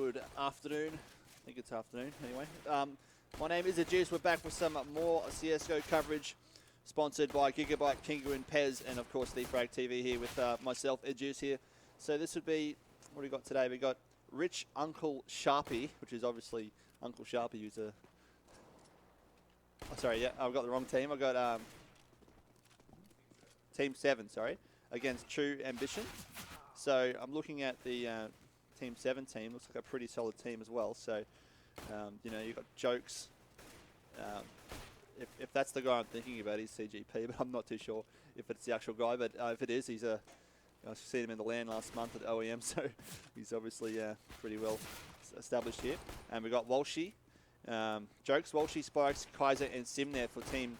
good afternoon. I think it's afternoon anyway. My name is Adjuce. We're back with some more CSGO coverage sponsored by Gigabyte, Kingu and Pez, and of course Defrag TV here with myself, Adjuce here. So this would be, what do we got today? We got Rich Uncle Sharpie, which is obviously Uncle Sharpie, who's a... Oh, sorry, yeah, I've got the wrong team. I've got Team 7, sorry, against True Ambition. So I'm looking at the Team 7 team. Looks like a pretty solid team as well. So, you know, you've got Jokes. If that's the guy I'm thinking about, he's CGP, but I'm not too sure if it's the actual guy. But if it is, he's a... I've seen him in the LAN last month at OEM, so he's obviously pretty well established here. And we've got Walshy, Jokes, Walshy, Spikes, Kaiser, and Sim there for Team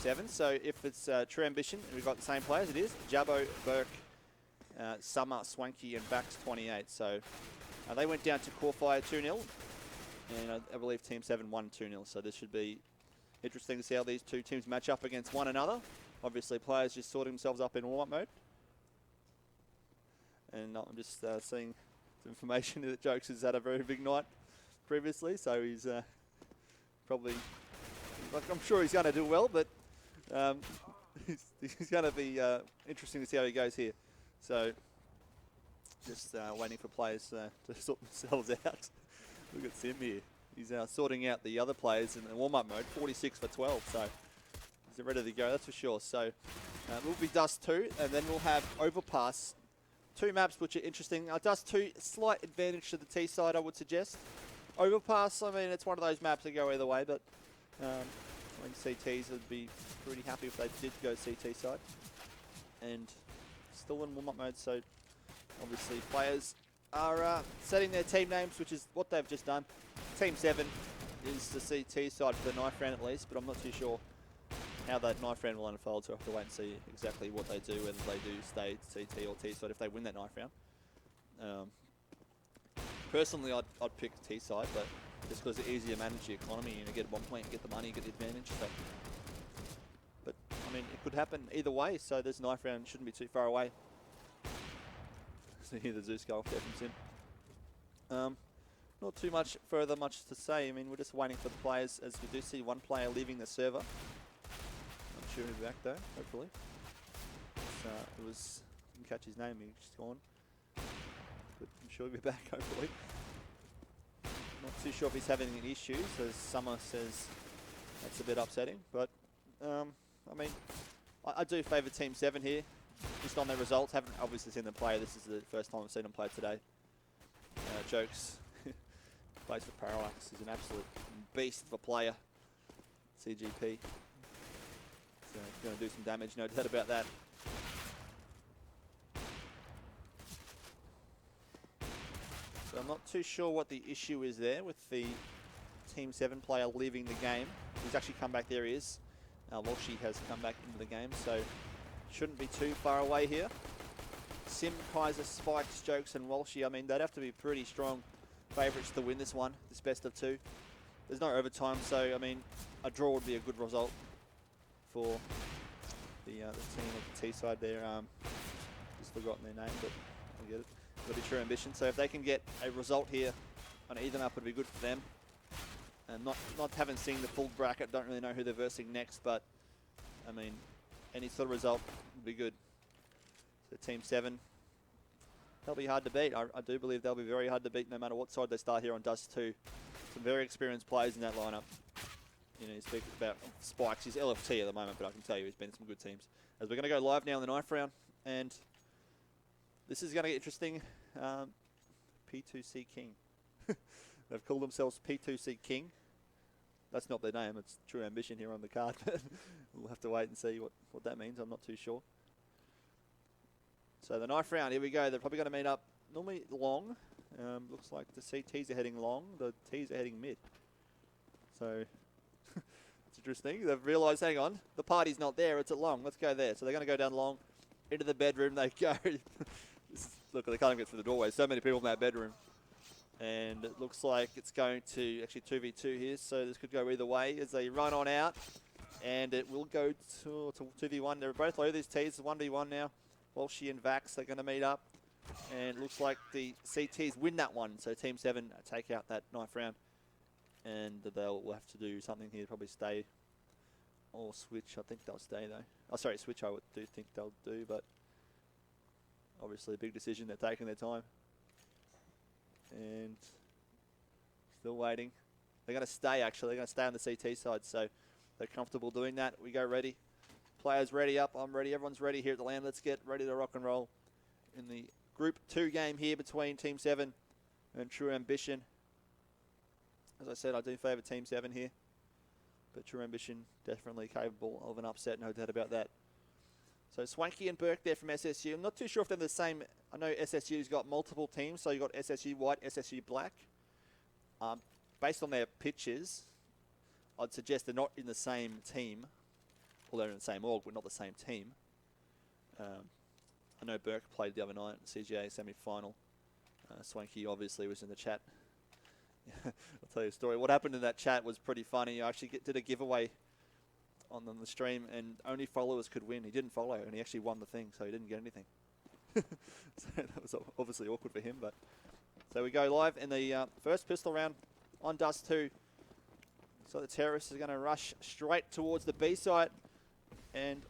7. So if it's True Ambition, and we've got the same players, it is Jabbo, Burke, Summer, Swanky, and Bax 28. So they went down to Qualifier 2-0, and I believe Team 7 won 2-0. So this should be interesting to see how these two teams match up against one another. Obviously, players just sorting themselves up in warm-up mode. And I'm just seeing some information that Jokes has had a very big night previously, so he's probably, like, I'm sure he's going to do well, but he's going to be interesting to see how he goes here. So just waiting for players to sort themselves out. Look at Sim here. He's sorting out the other players in the warm-up mode, 46 for 12, so he's ready to go, that's for sure. So we'll be Dust 2, and then we'll have Overpass. Two maps which are interesting. Dust 2, slight advantage to the T side, I would suggest. Overpass, I mean, it's one of those maps that go either way, but I think CTs would be pretty happy if they did go CT side. And still in warm-up mode, so obviously players are setting their team names, which is what they've just done. Team 7 is the CT side for the knife round at least, but I'm not too sure how that knife round will unfold, so I have to wait and see exactly what they do, whether they do stay CT or T side if they win that knife round. Personally, I'd pick T side, but just because it's easier to manage the economy, you know, get 1 point, get the money, get the advantage. So. But I mean, it could happen either way, so this knife round shouldn't be too far away. So hear the Zeus go off there from Sim. Not too much much to say. I mean, we're just waiting for the players, as we do see one player leaving the server. Sure he'll be back though, hopefully. It was, didn't catch his name, he's just gone. But I'm sure he'll be back, hopefully. Not too sure if he's having any issues, as Summer says that's a bit upsetting. But, I mean, I do favour Team 7 here, just on their results. Haven't obviously seen them play, this is the first time I've seen them play today. Jokes, plays for Parallax, he's an absolute beast of a player. CGP. So going to do some damage, no doubt about that. So I'm not too sure what the issue is there with the Team 7 player leaving the game. He's actually come back, there he is. Walshy has come back into the game, so shouldn't be too far away here. Sim, Kaiser, Spikes, Jokes and Walshy, I mean, they'd have to be pretty strong favourites to win this one, this best of 2. There's no overtime, so I mean, a draw would be a good result for the team of the T side there. Just forgotten their name, but I get it. It'll be True Ambition. So if they can get a result here on either map, would be good for them. And not having seen the full bracket, don't really know who they're versing next, but I mean, any sort of result would be good. So Team 7, they'll be hard to beat. I do believe they'll be very hard to beat no matter what side they start here on Dust 2. Some very experienced players in that lineup. You know, you speak about Spikes, he's LFT at the moment, but I can tell you he's been in some good teams. As we're going to go live now in the knife round, and this is going to get interesting. P2C King. They've called themselves P2C King. That's not their name, it's True Ambition here on the card. We'll have to wait and see what that means, I'm not too sure. So the knife round, here we go. They're probably going to meet up normally long. Looks like the CTs are heading long, the Ts are heading mid. So... It's interesting. They've realised, hang on, the party's not there, it's at long. Let's go there. So they're going to go down long. Into the bedroom they go. Look, they can't get through the doorway. So many people in that bedroom. And it looks like it's going to actually 2v2 here. So this could go either way as they run on out. And it will go to 2v1. They're both low, these Ts. 1v1 now. Walshy and Vax are going to meet up. And it looks like the CTs win that one. So Team 7 take out that 9th round. And they'll have to do something here, probably stay or switch. I think they'll stay though. Oh, sorry, switch I do think they'll do, but obviously a big decision. They're taking their time. And still waiting. They're going to stay, actually. They're going to stay on the CT side, so they're comfortable doing that. We go ready. Players ready up. I'm ready. Everyone's ready here at the land. Let's get ready to rock and roll in the Group 2 game here between Team 7 and True Ambition. As I said, I do favour Team 7 here, but True Ambition definitely capable of an upset, no doubt about that. So Swanky and Burke there from SSU. I'm not too sure if they're the same. I know SSU's got multiple teams, so you've got SSU White, SSU Black. Based on their pitches, I'd suggest they're not in the same team. Well, they're in the same org, but not the same team. I know Burke played the other night, CGA semi-final. Swanky obviously was in the chat. I'll tell you a story. What happened in that chat was pretty funny. I actually did a giveaway on the stream, and only followers could win. He didn't follow, and he actually won the thing, so he didn't get anything. So that was obviously awkward for him. But so we go live in the first pistol round on Dust 2. So the Terrorists are going to rush straight towards the B site, and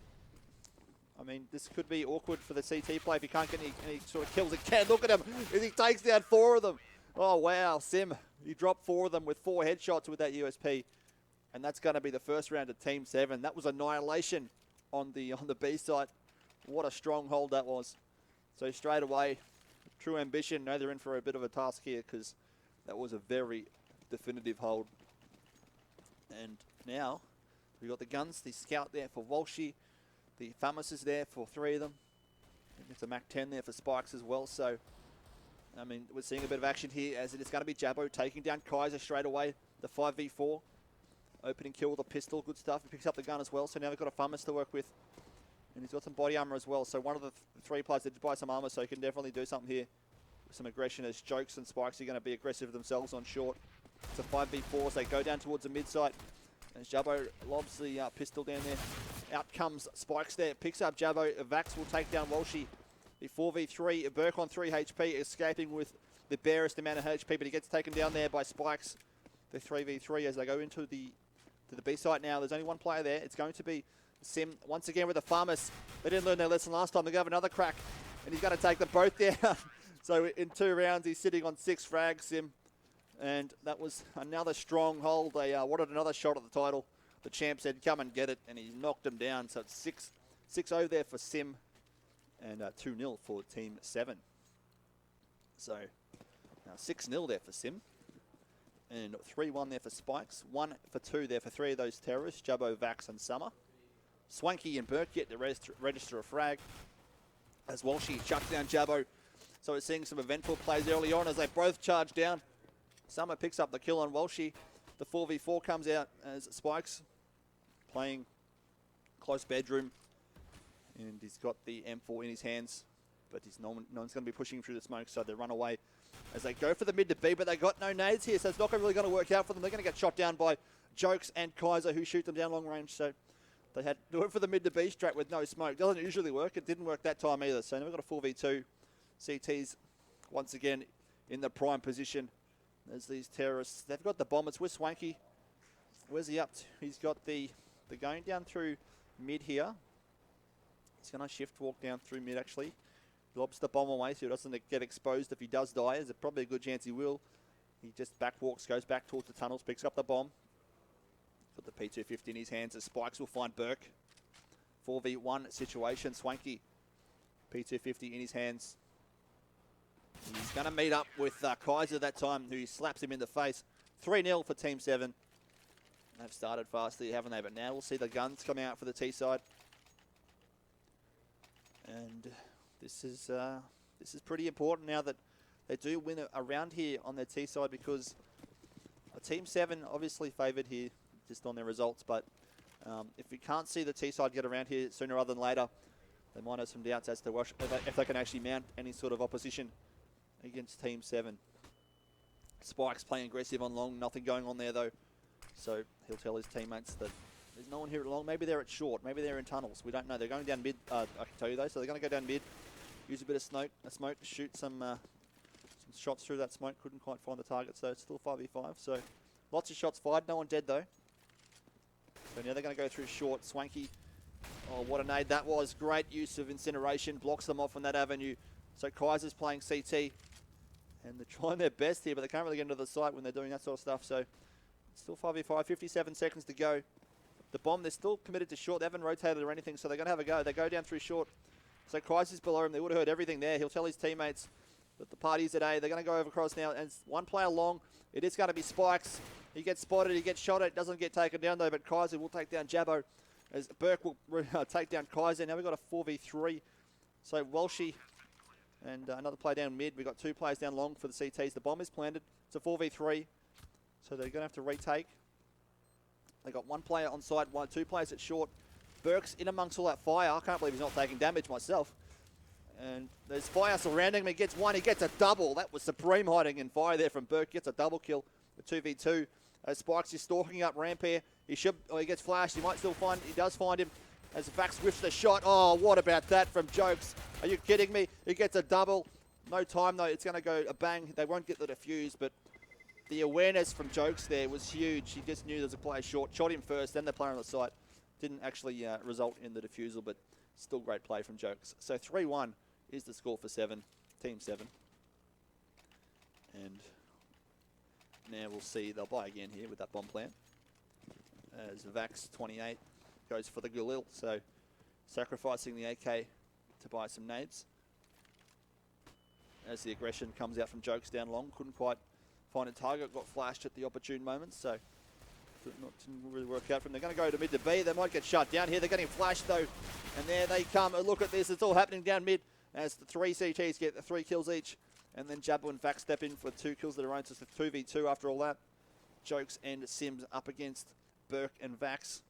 I mean, this could be awkward for the CT play if he can't get any sort of kills. It can. Look at him as he takes down 4 of them. Oh, wow. Sim, he dropped 4 of them with 4 headshots with that USP. And that's going to be the first round of Team 7. That was annihilation on the B site. What a stronghold that was. So straight away, True Ambition know they're in for a bit of a task here because that was a very definitive hold. And now we've got the guns, the Scout there for Walshy. The Famas is there for 3 of them. And there's a Mac-10 there for Spikes as well. So, I mean, we're seeing a bit of action here as it is going to be Jabbo taking down Kaiser straight away. The 5v4. Opening kill with a pistol. Good stuff. He picks up the gun as well. So now they've got a Famas to work with. And he's got some body armor as well. So one of the 3 players did buy some armor, so he can definitely do something here with some aggression as Jokes and Spikes are going to be aggressive themselves on short. It's a 5v4 as they go down towards the mid site. As Jabbo lobs the pistol down there. Out comes Spikes there. Picks up Jabbo. Vax will take down Walshy. The 4v3. Burke on 3 HP. Escaping with the barest amount of HP. But he gets taken down there by Spikes. The 3v3 as they go into the B site now. There's only 1 player there. It's going to be Sim once again with the Farmers. They didn't learn their lesson last time. They're going to have another crack. And he's going to take them both down. So in 2 rounds, he's sitting on 6 frags, Sim. And that was another strong hold. They wanted another shot at the title. The champ said, come and get it. And he knocked him down. So it's 6-0 there for Sim. And 2-0 for Team 7. So now 6-0 there for Sim. And 3-1 there for Spikes. 1 for 2 there for 3 of those Terrorists. Jabbo, Vax, and Summer. Swanky and Burke get to register a frag. As Walshy shuts down Jabbo. So we're seeing some eventful plays early on as they both charge down. Summer picks up the kill on Walshy. The 4v4 comes out as Spikes playing close bedroom. And he's got the M4 in his hands. But no one's going to be pushing him through the smoke, so they run away as they go for the mid to B, but they got no nades here, so it's not really going to work out for them. They're going to get shot down by Jokes and Kaiser, who shoot them down long range. So they had to went for the mid to B straight with no smoke. Doesn't usually work. It didn't work that time either. So now we've got a 4v2. CTs once again in the prime position as these Terrorists. They've got the bomb. It's with Swanky. Where's he up to? He's got the going down through mid here. He's going to shift walk down through mid actually. Lobs the bomb away so he doesn't get exposed if he does die. There's probably a good chance he will. He just back walks, goes back towards the tunnels, picks up the bomb. Got the P250 in his hands as Spikes will find Burke. 4v1 situation. Swanky. P250 in his hands. He's going to meet up with Kaiser that time, who slaps him in the face. 3-0 for Team 7. They've started fastly, haven't they? But now we'll see the guns come out for the T side. And this is pretty important now that they do win a round here on their T side, because Team 7 obviously favoured here just on their results. But if we can't see the T side get around here sooner rather than later, they might have some doubts as to if they can actually mount any sort of opposition against Team 7. Spike's playing aggressive on long, nothing going on there though. So he'll tell his teammates that there's no one here at long. Maybe they're at short, maybe they're in tunnels. We don't know. They're going down mid, I can tell you though. So they're going to go down mid. use a bit of smoke to shoot some shots through that smoke. Couldn't quite find the target, so it's still 5v5. So lots of shots fired. No one dead, though. So now they're going to go through short. Swanky. Oh, what a nade that was. Great use of incineration. Blocks them off on that avenue. So Kaiser's playing CT. And they're trying their best here, but they can't really get into the site when they're doing that sort of stuff. So it's still 5v5, 57 seconds to go. The bomb, they're still committed to short. They haven't rotated or anything, so they're going to have a go. They go down through short. So Kaiser's below him. They would have heard everything there. He'll tell his teammates that the party's at A. They're going to go over across now. And one player long. It is going to be Spikes. He gets spotted. He gets shot at. Doesn't get taken down, though, but Kaiser will take down Jabbo as Burke will take down Kaiser. Now we've got a 4v3. So Walshy and another player down mid. We've got 2 players down long for the CTs. The bomb is planted. It's a 4v3. So they're going to have to retake. They got 1 player on site, 2 players at short. Burke's in amongst all that fire. I can't believe he's not taking damage myself. And there's fire surrounding him. He gets 1. He gets a double. That was supreme hiding in fire there from Burke. Gets a double kill. The 2v2. Spikes is stalking up ramp here. He gets flashed. He might still find. He does find him. As Vax whiffs the shot. Oh, what about that from Jokes? Are you kidding me? He gets a double. No time though. It's going to go a bang. They won't get the defuse, but the awareness from Jokes there was huge. He just knew there was a player short. Shot him first, then the player on the site. Didn't actually result in the defusal, but still great play from Jokes. So 3-1 is the score for Team 7. And now we'll see. They'll buy again here with that bomb plant. As Vax 28 goes for the Galil. So sacrificing the AK to buy some nades. As the aggression comes out from Jokes down long. Couldn't quite find a target. Got flashed at the opportune moment. So didn't really work out for them. They're going to go to mid to B. They might get shut down here. They're getting flashed though. And there they come. Look at this. It's all happening down mid as the 3 CTs get the 3 kills each. And then Jabbo and Vax step in for 2 kills of their own. So it's a 2v2 after all that. Jokes and Sims up against Burke and Vax.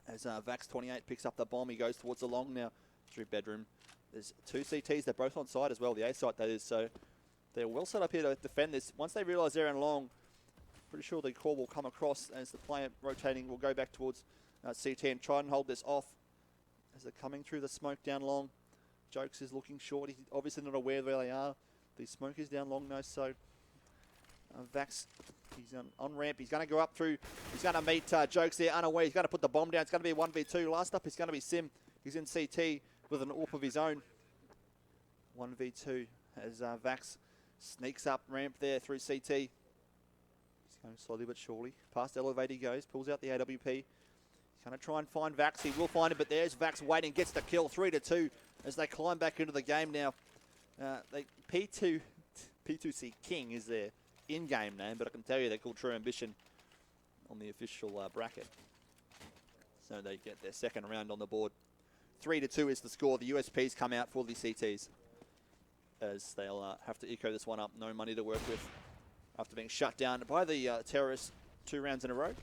As Vax 28 picks up the bomb. He goes towards the long now through bedroom. There's 2 CTs. They're both on site as well. The A site that is. So they're well set up here to defend this. Once they realise they're in long, pretty sure the call will come across as the player rotating will go back towards CT and try and hold this off as they're coming through the smoke down long. Jokes is looking short. He's obviously not aware where they are. The smoke is down long now, so Vax, he's on ramp. He's going to go up through. He's going to meet Jokes there unaware. He's going to put the bomb down. It's going to be a 1v2. Last up is going to be Sim. He's in CT with an AWP of his own. 1v2 as Vax sneaks up ramp there through CT. He's going slowly but surely. Past elevate he goes. Pulls out the AWP. He's going to try and find Vax. He will find him, but there's Vax waiting. Gets the kill. 3-2 as they climb back into the game now. P2C King is their in-game name, but I can tell you they're called True Ambition on the official bracket. So they get their second round on the board. 3-2 is the score. The USPs come out for the CTs as they'll have to eco this one up. No money to work with after being shut down by the terrorists 2 rounds in a row.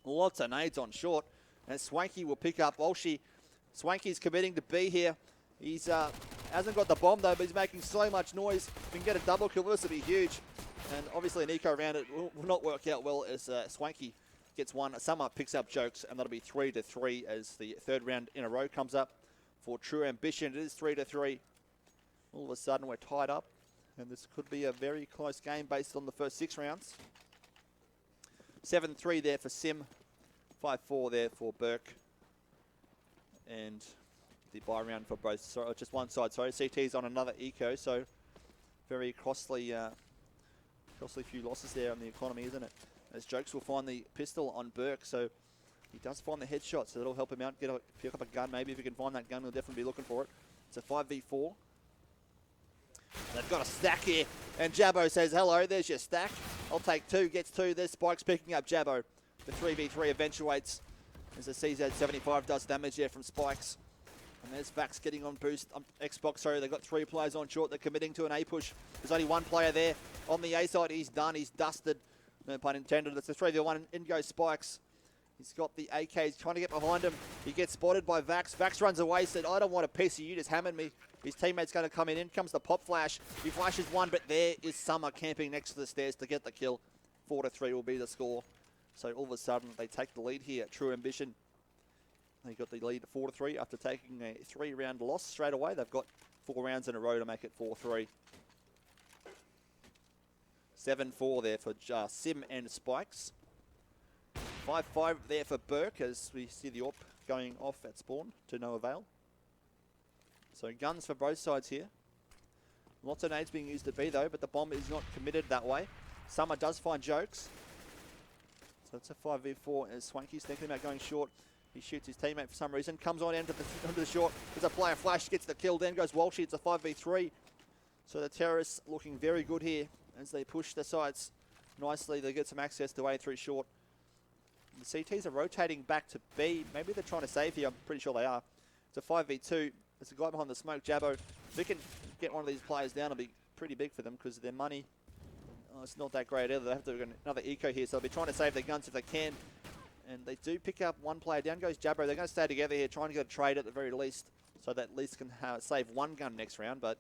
Lots of nades on short, and Swanky will pick up Walshy. Swanky's committing to B here. He's hasn't got the bomb though, but he's making so much noise. If we can get a double kill, this would be huge. And obviously an eco around it will not work out well as Swanky gets one. Summer picks up Jokes, and that'll be 3-3 as the 3rd round in a row comes up for True Ambition. It is 3-3. All of a sudden we're tied up, and this could be a very close game based on the first 6 rounds. 7-3 there for Sim. 5-4 there for Burke. And the buy round for both, sorry, just one side, sorry. CT's on another eco, so very costly few losses there on the economy, isn't it? As Jokes will find the pistol on Burke, so he does find the headshot, so that'll help him out. Pick up a gun, maybe if he can find that gun, he'll definitely be looking for it. It's a 5v4. They've got a stack here, and Jabbo says, hello, there's your stack. I'll take 2, gets 2. There's Spikes picking up Jabbo. The 3v3 eventuates as the CZ75 does damage there from Spikes. And there's Vax getting on boost. Xbox, sorry, they've got 3 players on short. They're committing to an A push. There's only 1 player there. On the A side, he's done. He's dusted. No pun intended. It's a 3v1. In goes Spikes. He's got the AK. He's trying to get behind him. He gets spotted by Vax. Vax runs away. Said, I don't want a piece of you. Just hammered me. His teammate's going to come in. In comes the pop flash. He flashes 1, but there is Summer camping next to the stairs to get the kill. 4-3 will be the score. So all of a sudden, they take the lead here at True Ambition. They got the lead 4-3 after taking a 3-round loss straight away. They've got 4 rounds in a row to make it 4-3. 7-4 there for Sim and Spikes. 5-5 there for Burke as we see the AWP going off at spawn to no avail. So guns for both sides here. Lots of nades being used at B though, but the bomb is not committed that way. Summer does find Jokes. So it's a 5v4 as Swanky's thinking about going short. He shoots his teammate for some reason. Comes on into the short. There's a player flash, gets the kill. Then goes Walshy. It's a 5v3. So the terrorists looking very good here as they push the sides nicely. They get some access to A through short. The CTs are rotating back to B. Maybe they're trying to save here. I'm pretty sure they are. It's a 5v2. There's a guy behind the smoke, Jabbo. If we can get one of these players down, it'll be pretty big for them because their money, it's not that great either. They have to get another eco here, so they'll be trying to save their guns if they can. And they do pick up one player. Down goes Jabbo. They're going to stay together here, trying to get a trade at the very least, so that at least can save one gun next round. But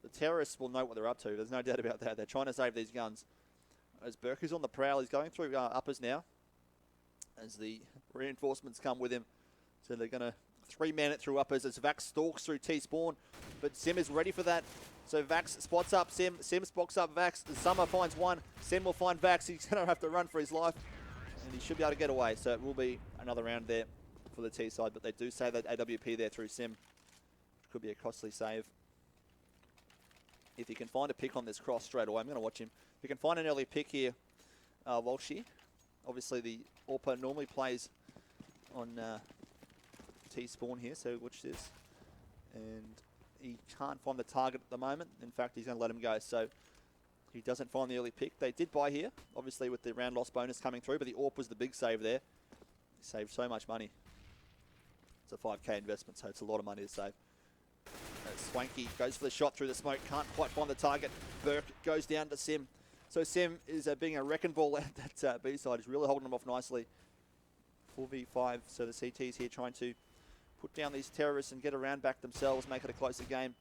the terrorists will know what they're up to. There's no doubt about that. They're trying to save these guns. As Burke is on the prowl, he's going through uppers now as the reinforcements come with him. So they're going to 3-man it through uppers as Vax stalks through T-spawn. But Sim is ready for that. So Vax spots up Sim. Sim spots up Vax. Summer finds one. Sim will find Vax. He's going to have to run for his life. And he should be able to get away. So it will be another round there for the T side. But they do save that AWP there through Sim. Could be a costly save. If he can find a pick on this cross straight away, I'm going to watch him. If he can find an early pick here, Walshy. Obviously the AWP normally plays on T-spawn here, so watch this. And he can't find the target at the moment. In fact, he's going to let him go. So he doesn't find the early pick. They did buy here, obviously with the round loss bonus coming through, but the AWP was the big save there. He saved so much money. It's a 5k investment, so it's a lot of money to save. Swanky goes for the shot through the smoke, can't quite find the target. Burke goes down to Sim. So Sim is being a wrecking ball at that B side. He's really holding them off nicely. 4v5, so the CT's here trying to put down these terrorists and get around back themselves, make it a closer game.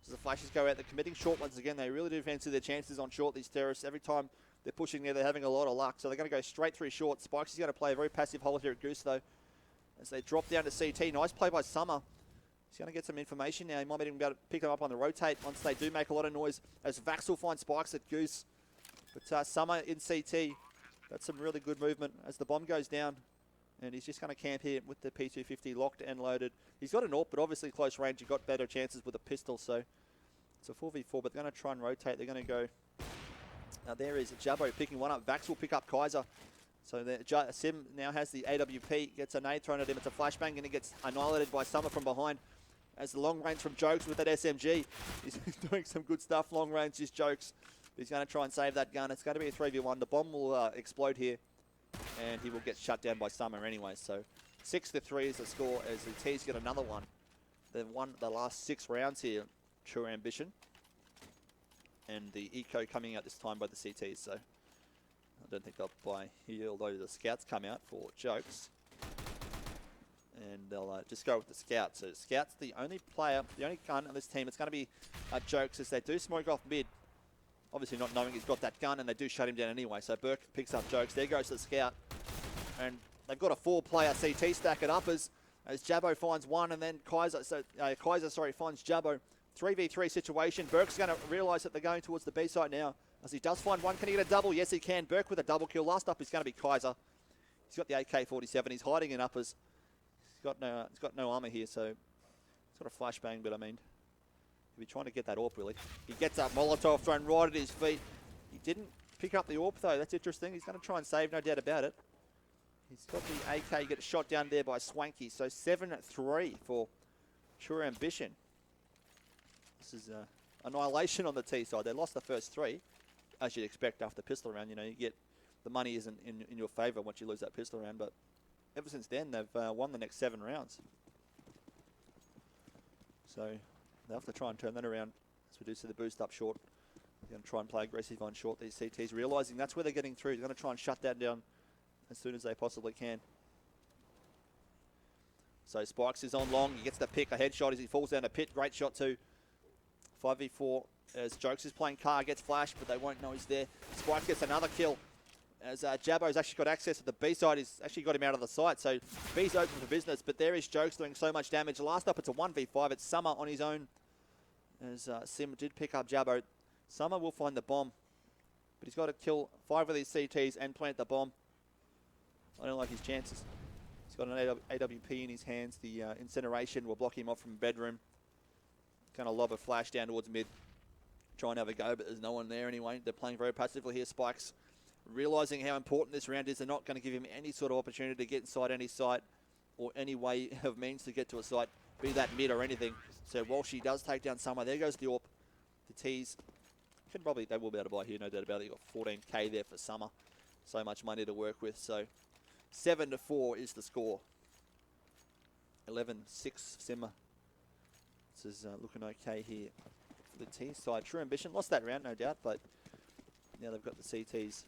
So the flashes go out, they're committing short ones again. They really do fancy their chances on short, these terrorists. Every time they're pushing there, they're having a lot of luck. So they're going to go straight through short. Spikes is going to play a very passive hold here at Goose though, as they drop down to CT. Nice play by Summer. He's going to get some information now. He might be able to pick them up on the rotate once they do make a lot of noise, as Vax will find Spikes at Goose. But Summer in CT, that's some really good movement as the bomb goes down. And he's just going to camp here with the P250 locked and loaded. He's got an AWP, but obviously close range. You've got better chances with a pistol, so it's a 4v4, but they're going to try and rotate. They're going to go... Now there is Jabbo picking one up. Vax will pick up Kaiser. So Sim now has the AWP, gets a nade thrown at him. It's a flashbang, and he gets annihilated by Summer from behind. As the long range from Jokes with that SMG. He's doing some good stuff, long range, just Jokes. He's going to try and save that gun. It's going to be a 3v1. The bomb will explode here, and he will get shut down by Summer anyway. So 6-3 is the score as the T's get another one. They've won the last 6 rounds here, True Ambition. And the eco coming out this time by the CTs, so I don't think they'll buy here, although the scouts come out for Jokes. And they'll just go with the scout. So scout's the only player, the only gun on this team. It's going to be Jokes as they do smoke off mid. Obviously not knowing he's got that gun, and they do shut him down anyway. So Burke picks up Jokes. There goes the scout. And they've got a 4-player CT stack at uppers as Jabbo finds one, and then Kaiser finds Jabbo. 3v3 situation. Burke's going to realise that they're going towards the B side now as he does find one. Can he get a double? Yes, he can. Burke with a double kill. Last up is going to be Kaiser. He's got the AK-47. He's hiding in uppers. He's got no armor here, so he's got a flashbang, but I mean, he'll be trying to get that AWP really. He gets that Molotov thrown right at his feet. He didn't pick up the AWP though. That's interesting. He's going to try and save, no doubt about it. He's got the AK. He gets shot down there by Swanky. So 7-3 for True Ambition. This is annihilation on the T side. They lost the first 3, as you'd expect after pistol round. You know, you get the money isn't in your favour once you lose that pistol round, but ever since then, they've won the next 7 rounds. So they'll have to try and turn that around as we do see the boost up short. They're going to try and play aggressive on short, these CTs, realising that's where they're getting through. They're going to try and shut that down as soon as they possibly can. So Spikes is on long. He gets the pick, a headshot as he falls down a pit. Great shot too. 5v4 as Jokes is playing car, gets flashed, but they won't know he's there. Spikes gets another kill. as Jabbo's actually got access to the B side. He's actually got him out of the site, so B's open for business, but there is Jokes doing so much damage. Last up, it's a 1v5. It's Summer on his own, as Sim did pick up Jabbo. Summer will find the bomb, but he's got to kill 5 of these CTs and plant the bomb. I don't like his chances. He's got an AWP in his hands. The incineration will block him off from bedroom. Going to lob a flash down towards mid. Try and have a go, but there's no one there anyway. They're playing very passively here. Spikes realising how important this round is. They're not going to give him any sort of opportunity to get inside any site or any way of means to get to a site, be that mid or anything. So Walshy does take down Summer. There goes the AWP. The T's can probably, they will be able to buy here, no doubt about it. You've got 14k there for Summer. So much money to work with. So 7-4 is the score. 11-6 Simmer. This is looking okay here for the T side. True Ambition lost that round, no doubt, but now they've got the CTs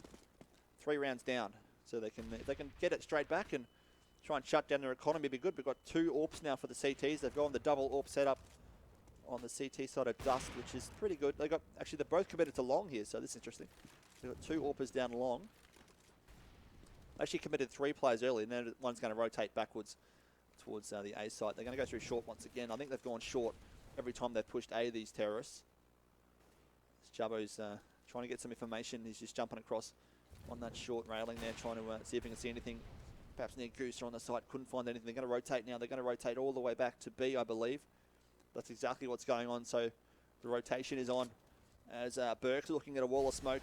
3 rounds down, so they can, if they can get it straight back and try and shut down their economy, be good. We've got 2 AWPs now for the CTs. They've gone the double AWP setup on the CT side of Dust, which is pretty good. They got, actually they're both committed to long here, so this is interesting. They've got 2 AWPers down long. Actually committed 3 players early, and then one's going to rotate backwards towards the A site. They're going to go through short once again. I think they've gone short every time they've pushed A, these terrorists. Jabbo's trying to get some information. He's just jumping across on that short railing there, trying to see if he can see anything. Perhaps near Goose or on the site. Couldn't find anything. They're going to rotate now. They're going to rotate all the way back to B, I believe. That's exactly what's going on. So the rotation is on as Burke's looking at a wall of smoke.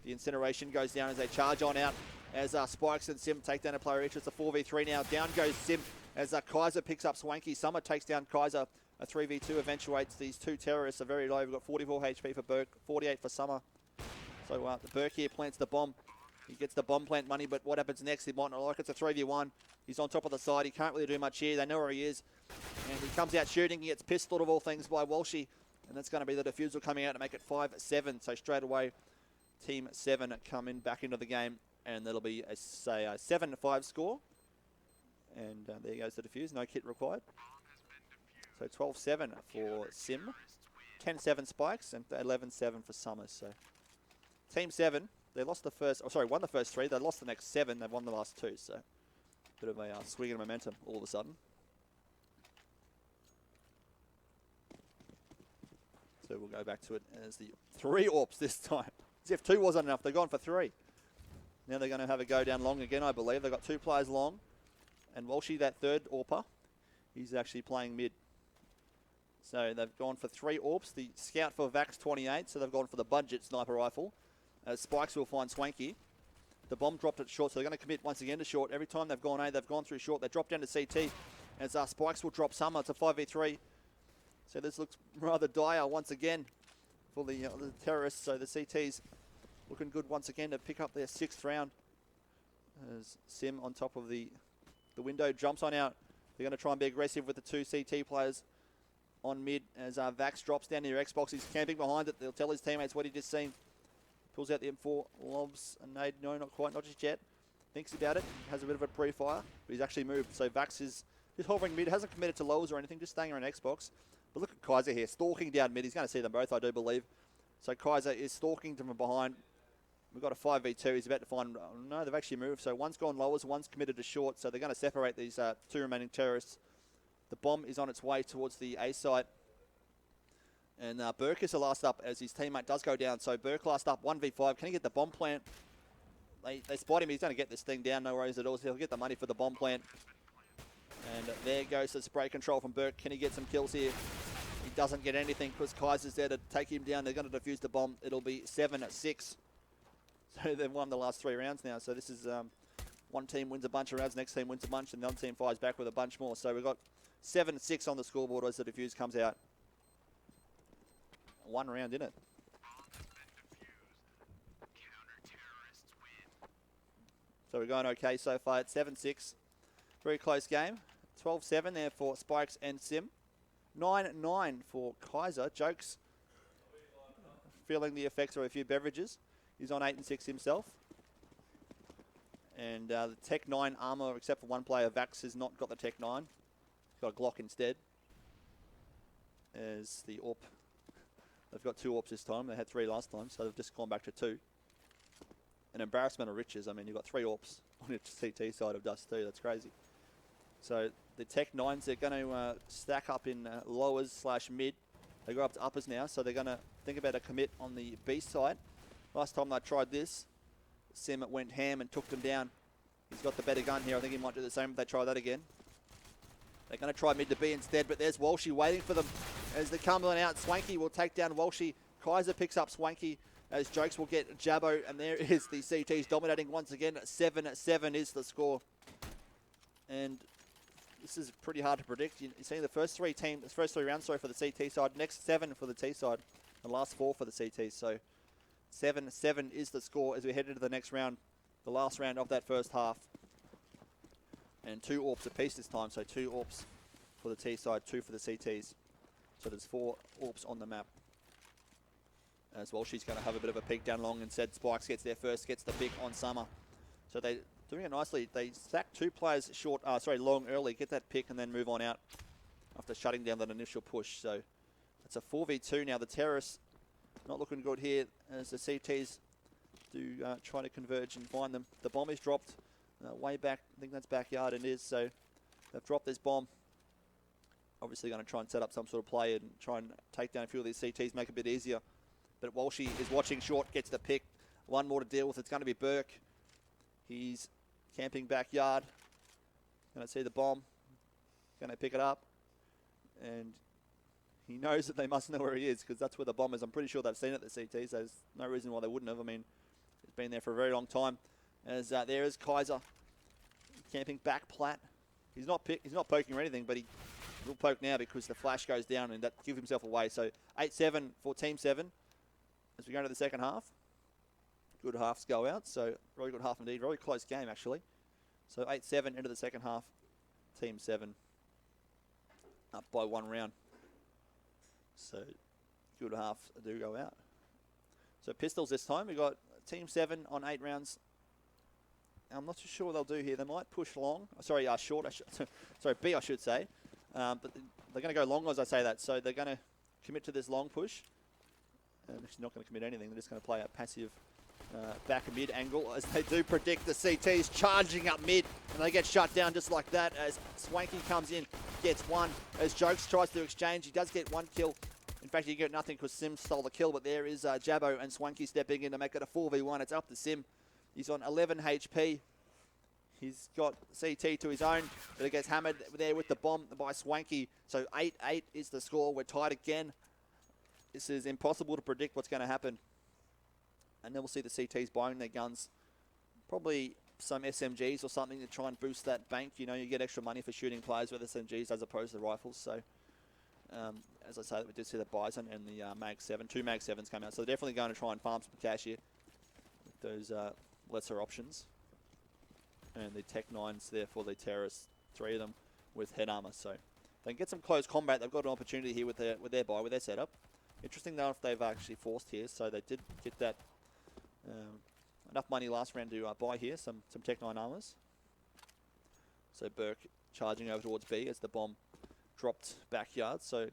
The incineration goes down as they charge on out. As Spikes and Sim take down a player each. It's a 4v3 now. Down goes Sim as Kaiser picks up Swanky. Summer takes down Kaiser. A 3v2 eventuates. These 2 terrorists are very low. We've got 44 HP for Burke, 48 for Summer. So the Burke here plants the bomb. He gets the bomb plant money, but what happens next? He might not like it. It's a 3v1. He's on top of the side. He can't really do much here. They know where he is. And he comes out shooting. He gets pistoled of all things by Walshy. And that's going to be the defusal coming out to make it 5-7. So straight away, Team 7 come in back into the game. And that'll be, a 7-5 score. And there goes the defuse. No kit required. So 12-7 for Sim. 10-7 Spikes. And 11-7 for Summers. So Team 7, they lost the first, won the first 3. They lost the next 7. They've won the last 2. So bit of a swing of momentum all of a sudden. So we'll go back to it as the 3 AWPs this time. As if 2 wasn't enough. They've gone for 3. Now they're going to have a go down long again, I believe. They've got 2 players long. And Walshy, that 3rd AWPer, he's actually playing mid. So they've gone for 3 AWPs. The Scout for Vax 28, so they've gone for the budget sniper rifle. Spikes will find Swanky. The bomb dropped it short, so they're going to commit once again to short. Every time they've gone A, they've gone through short. They drop down to CT. As Spikes will drop Summer. It's a 5v3. So this looks rather dire once again for the terrorists. So the CTs looking good once again to pick up their 6th round. As Sim on top of the window jumps on out. They're going to try and be aggressive with the 2 CT players on mid. As Vax drops down near Xbox. He's camping behind it. They'll tell his teammates what he just seen. Pulls out the M4, lobs a nade. No, not quite, not just yet. Thinks about it, has a bit of a pre-fire, but he's actually moved. So Vax is just hovering mid, hasn't committed to lows or anything, just staying around Xbox. But look at Kaiser here, stalking down mid. He's going to see them both, I do believe. So Kaiser is stalking from behind. We've got a 5v2. He's about to find, no, they've actually moved. So one's gone lowers, one's committed to short. So they're going to separate these 2 remaining terrorists. The bomb is on its way towards the A site. And Burke is the last up as his teammate does go down. So Burke last up, 1v5. Can he get the bomb plant? They spot him. He's going to get this thing down. No worries at all. So he'll get the money for the bomb plant. And there goes the spray control from Burke. Can he get some kills here? He doesn't get anything because Kaiser's there to take him down. They're going to defuse the bomb. It'll be 7-6. So they've won the last 3 rounds now. So this is one team wins a bunch of rounds, next team wins a bunch, and the other team fires back with a bunch more. So we've got 7-6 on the scoreboard as the defuse comes out. 1 round in it. So we're going okay so far at 7-6. Very close game. 12-7 there for Spikes and Sim. 9-9 for Kaiser. Jokes feeling the effects of a few beverages. He's on 8-6 himself. And the Tech 9 armor, except for one player, Vax has not got the Tech 9. He's got a Glock instead. As the AWP. They've got 2 AWPs this time. They had 3 last time, so they've just gone back to 2. an embarrassment of riches. I mean, you've got 3 AWPs on your CT side of Dust 2. That's crazy. So the Tech 9s, they're going to stack up in lowers / mid. They go up to uppers now, so they're going to think about a commit on the B side. Last time they tried this, Sim went ham and took them down. He's got the better gun here. I think he might do the same if they try that again. They're going to try mid to B instead, but there's Walshy waiting for them. As the Cumberland out, Swanky will take down Walshy. Kaiser picks up Swanky as Jokes will get Jabbo, and there is the CTs dominating once again. 7-7 is the score. And this is pretty hard to predict. You're seeing the first three rounds for the CT side, next 7 for the T side, and last 4 for the CT. So 7-7 is the score as we head into the next round, the last round of that first half. And 2 AWPs apiece this time, so 2 AWPs for the T side, 2 for the CTs. So there's 4 AWPs on the map. As well, she's going to have a bit of a peek down long, and said Spikes gets there first, gets the pick on Summer. So they're doing it nicely. They stack 2 players long early, get that pick, and then move on out after shutting down that initial push. So it's a 4v2 now. The Terrorists not looking good here as the CTs do try to converge and find them. The bomb is dropped way back. I think that's backyard it is. So they've dropped this bomb. Obviously going to try and set up some sort of play and try and take down a few of these CTs, make it a bit easier. But Walshy is watching short, gets the pick. 1 more to deal with. It's going to be Burke. He's camping backyard. Going to see the bomb. Going to pick it up. And he knows that they must know where he is because that's where the bomb is. I'm pretty sure they've seen it, the CTs. There's no reason why they wouldn't have. I mean, it's been there for a very long time. As there is Kaiser camping back plat. He's not poking or anything, but he will poke now because the flash goes down and that gives himself away. So 8-7 for Team 7 as we go into the second half. Good halves go out, so very good half indeed. Very close game actually. So 8-7 into the second half. Team 7 up by 1 round. So good half do go out. So pistols this time. We've got Team 7 on 8 rounds. I'm not too sure what they'll do here. They might push long. Sorry, short. Sorry, B I should say. But they're going to go long as I say that. So they're going to commit to this long push. Actually not going to commit anything. They're just going to play a passive back and mid angle as they do predict the CTs charging up mid. And they get shut down just like that as Swanky comes in, gets 1. As Jokes tries to exchange, he does get 1 kill. In fact, he get nothing because Sim stole the kill. But there is Jabbo and Swanky stepping in to make it a 4v1. It's up to Sim. He's on 11 HP. He's got CT to his own, but it gets hammered there with the bomb by Swanky. So 8-8 is the score. We're tied again. This is impossible to predict what's going to happen. And then we'll see the CTs buying their guns. Probably some SMGs or something to try and boost that bank. You know, you get extra money for shooting players with SMGs as opposed to rifles. So, as I say, we did see the Bison and the Mag 7. 2 Mag 7s come out. So they're definitely going to try and farm some cash here with those lesser options. And the Tech 9s there for the Terrorists, 3 of them with head armor. So they can get some close combat. They've got an opportunity here with their buy, with their setup. Interesting though if they've actually forced here. So they did get that enough money last round to buy here some Tech 9 armors. So Burke charging over towards B as the bomb dropped backyard. So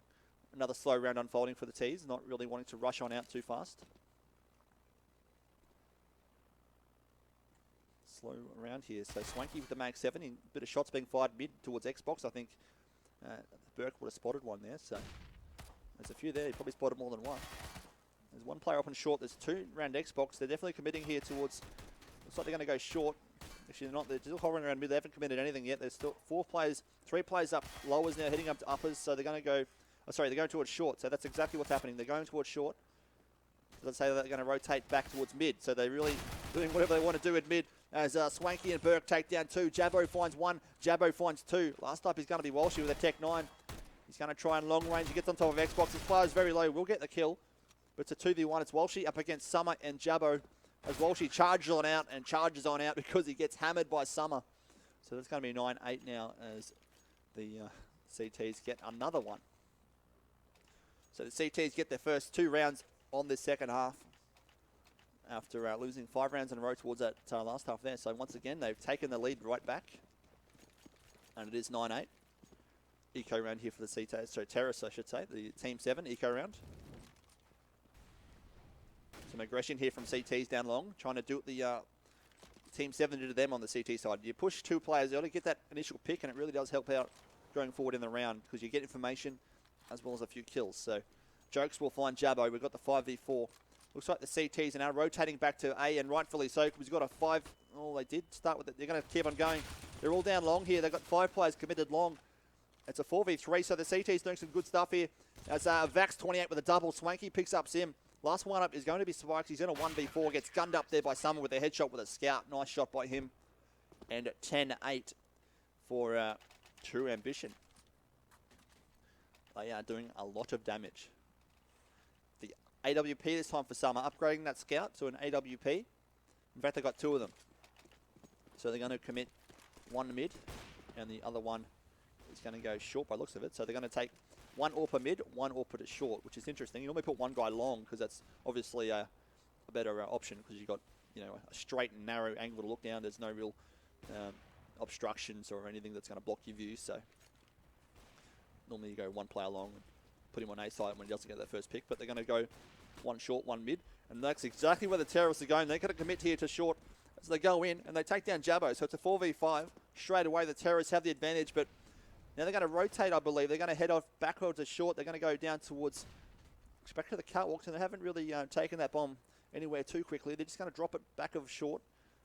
another slow round unfolding for the T's, not really wanting to rush on out too fast. Slow around here. So Swanky with the Mag 7, a bit of shots being fired mid towards Xbox. I think Burke would have spotted one there. So there's a few there. He probably spotted more than one. There's 1 player up and short. There's 2 around Xbox. They're definitely committing here towards. Looks like they're going to go short. Actually, they're not. They're still hovering around mid. They haven't committed anything yet. There's still 3 players up lowers now, heading up to uppers. So they're going to go. They're going towards short. So that's exactly what's happening. They're going towards short. Let's say they're going to rotate back towards mid. So they're really doing whatever they want to do at mid. As Swanky and Burke take down 2. Jabbo finds 1. Jabbo finds 2. Last up is going to be Walshy with a Tech 9. He's going to try and long range. He gets on top of Xbox. His flyer's very low. Will get the kill. But it's a 2v1. It's Walshy up against Summer and Jabbo. As Walshy charges on out because he gets hammered by Summer. So that's going to be 9-8 now as the CTs get another one. So the CTs get their first 2 rounds on this second half after losing 5 rounds in a row towards that last half there. So once again, they've taken the lead right back. And it is 9-8. Eco round here for the CTs. So Terrace, I should say. The Team 7 eco round. Some aggression here from CTs down long, trying to do what the Team 7 did to them on the CT side. You push 2 players early, get that initial pick, and it really does help out going forward in the round because you get information as well as a few kills. So Jokes will find Jabbo. We've got the 5v4. Looks like the CTs are now rotating back to A, and rightfully so, because we've got a 5... Oh, they did start with it. They're going to keep on going. They're all down long here. They've got 5 players committed long. It's a 4v3, so the CT's doing some good stuff here. As Vax 28 with a double. Swanky picks up Sim. Last one up is going to be Spikes. He's in a 1v4. Gets gunned up there by someone with a headshot with a scout. Nice shot by him. And 10-8 for True Ambition. They are doing a lot of damage. The AWP this time for Summer. Upgrading that scout to an AWP. In fact, they've got 2 of them. So they're going to commit 1 mid. And the other one is going to go short by looks of it. So they're going to take 1 AWP mid, 1 AWP to short, which is interesting. You normally put 1 guy long because that's obviously a better option because you've got, you know, a straight and narrow angle to look down. There's no real obstructions or anything that's going to block your view. So normally you go 1 player long and put him on A side when he doesn't get that first pick. But they're going to go 1 short, 1 mid. And that's exactly where the terrorists are going. They're going to commit here to short as they go in and they take down Jabbo. So it's a 4v5. Straight away the terrorists have the advantage, but now they're going to rotate, I believe. They're going to head off backwards to short. They're going to go down towards, back to the catwalks, and they haven't really taken that bomb anywhere too quickly. They're just going to drop it back of short,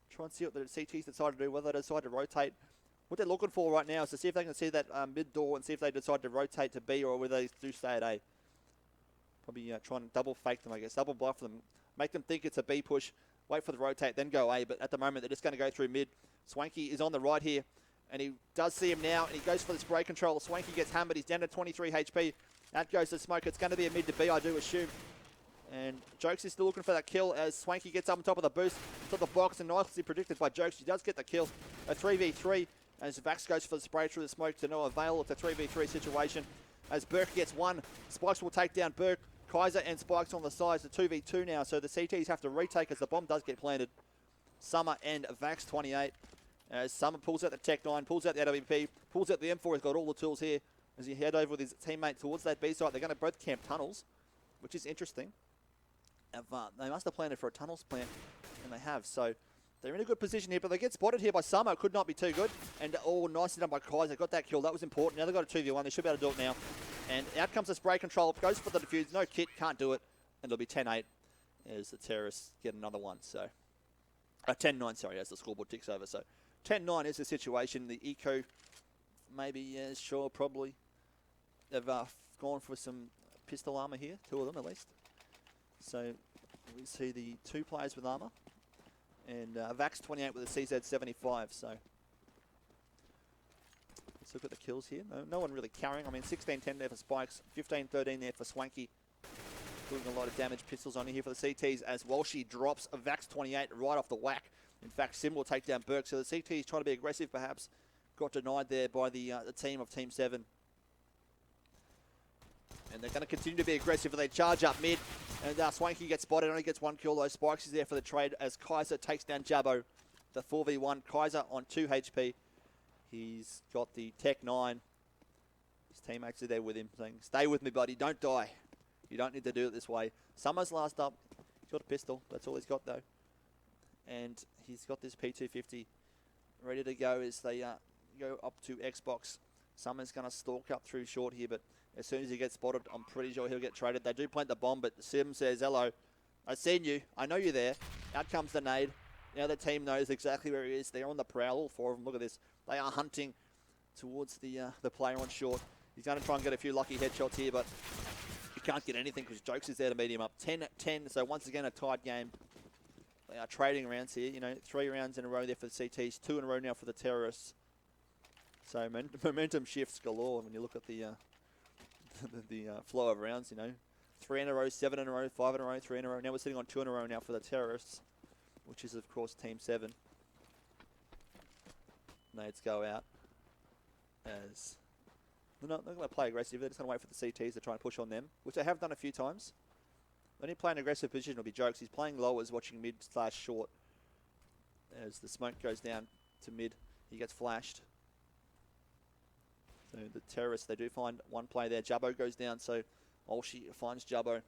try and see what the CTs decide to do, whether they decide to rotate. What they're looking for right now is to see if they can see that mid door and see if they decide to rotate to B or whether they do stay at A. Probably try and double fake them, I guess, double bluff them, make them think it's a B push, wait for the rotate, then go A. But at the moment, they're just going to go through mid. Swanky is on the right here. And he does see him now, and he goes for the spray control. Swanky gets hammered. He's down to 23 HP. Out goes the smoke. It's going to be a mid to B, I do assume. And Jokes is still looking for that kill as Swanky gets up on top of the boost, to the box, and nicely predicted by Jokes. He does get the kill. A 3v3 as Vax goes for the spray through the smoke to no avail. It's a 3v3 situation as Burke gets 1. Spikes will take down Burke. Kaiser and Spikes on the sides. It's a 2v2 now, so the CTs have to retake as the bomb does get planted. Summer and Vax 28. As Summer pulls out the Tech 9, pulls out the AWP, pulls out the M4. He's got all the tools here as he head over with his teammate towards that B site. They're going to both camp tunnels, which is interesting. They must have planted for a tunnels plant, and they have. So they're in a good position here, but they get spotted here by Summer. Could not be too good. And nicely done by Kaiser. Got that kill. That was important. Now they've got a 2v1. They should be able to do it now. And out comes the spray control. Goes for the defuse. No kit. Can't do it. And it'll be 10-8 as the terrorists get another one. So 10-9, sorry, as the scoreboard ticks over. So 10-9 is the situation. The Eco, maybe, yeah, sure, probably. They've gone for some pistol armor here, 2 of them at least. So we see the 2 players with armor. And Vax 28 with a CZ75. So let's look at the kills here. No one really carrying. I mean, 16-10 there for Spikes, 15-13 there for Swanky. Doing a lot of damage. Pistols on here for the CTs as Walshy drops a Vax 28 right off the whack. In fact, Sim will take down Burke. So the CTs trying to be aggressive perhaps. Got denied there by the team of Team 7. And they're going to continue to be aggressive as they charge up mid. And Swanky gets spotted, only gets 1 kill though. Spikes is there for the trade as Kaiser takes down Jabbo. The 4v1. Kaiser on 2 HP. He's got the Tech 9. His teammates are there with him saying, stay with me, buddy. Don't die. You don't need to do it this way. Summer's last up. He's got a pistol. That's all he's got though. And he's got this P250 ready to go as they go up to Xbox. Summer's going to stalk up through short here, but as soon as he gets spotted, I'm pretty sure he'll get traded. They do plant the bomb, but Sim says, hello, I've seen you. I know you're there. Out comes the nade. Now the team knows exactly where he is. They're on the prowl, all 4 of them. Look at this. They are hunting towards the player on short. He's going to try and get a few lucky headshots here, but he can't get anything because Jokes is there to meet him up. 10-10, so once again a tied game. They are trading rounds here, you know, 3 rounds in a row there for the CTs, 2 in a row now for the terrorists. So momentum shifts galore when you look at the flow of rounds, you know. 3 in a row, 7 in a row, 5 in a row, 3 in a row. Now we're sitting on 2 in a row now for the terrorists, which is, of course, Team 7. Nades go out as they're not going to play aggressive. They're just going to wait for the CTs to try and push on them, which they have done a few times. The only play an aggressive position will be Jokes. He's playing lowers, watching mid/short. As the smoke goes down to mid, he gets flashed. So the terrorists, they do find 1 play there. Jabbo goes down, so Olshi finds Jabbo.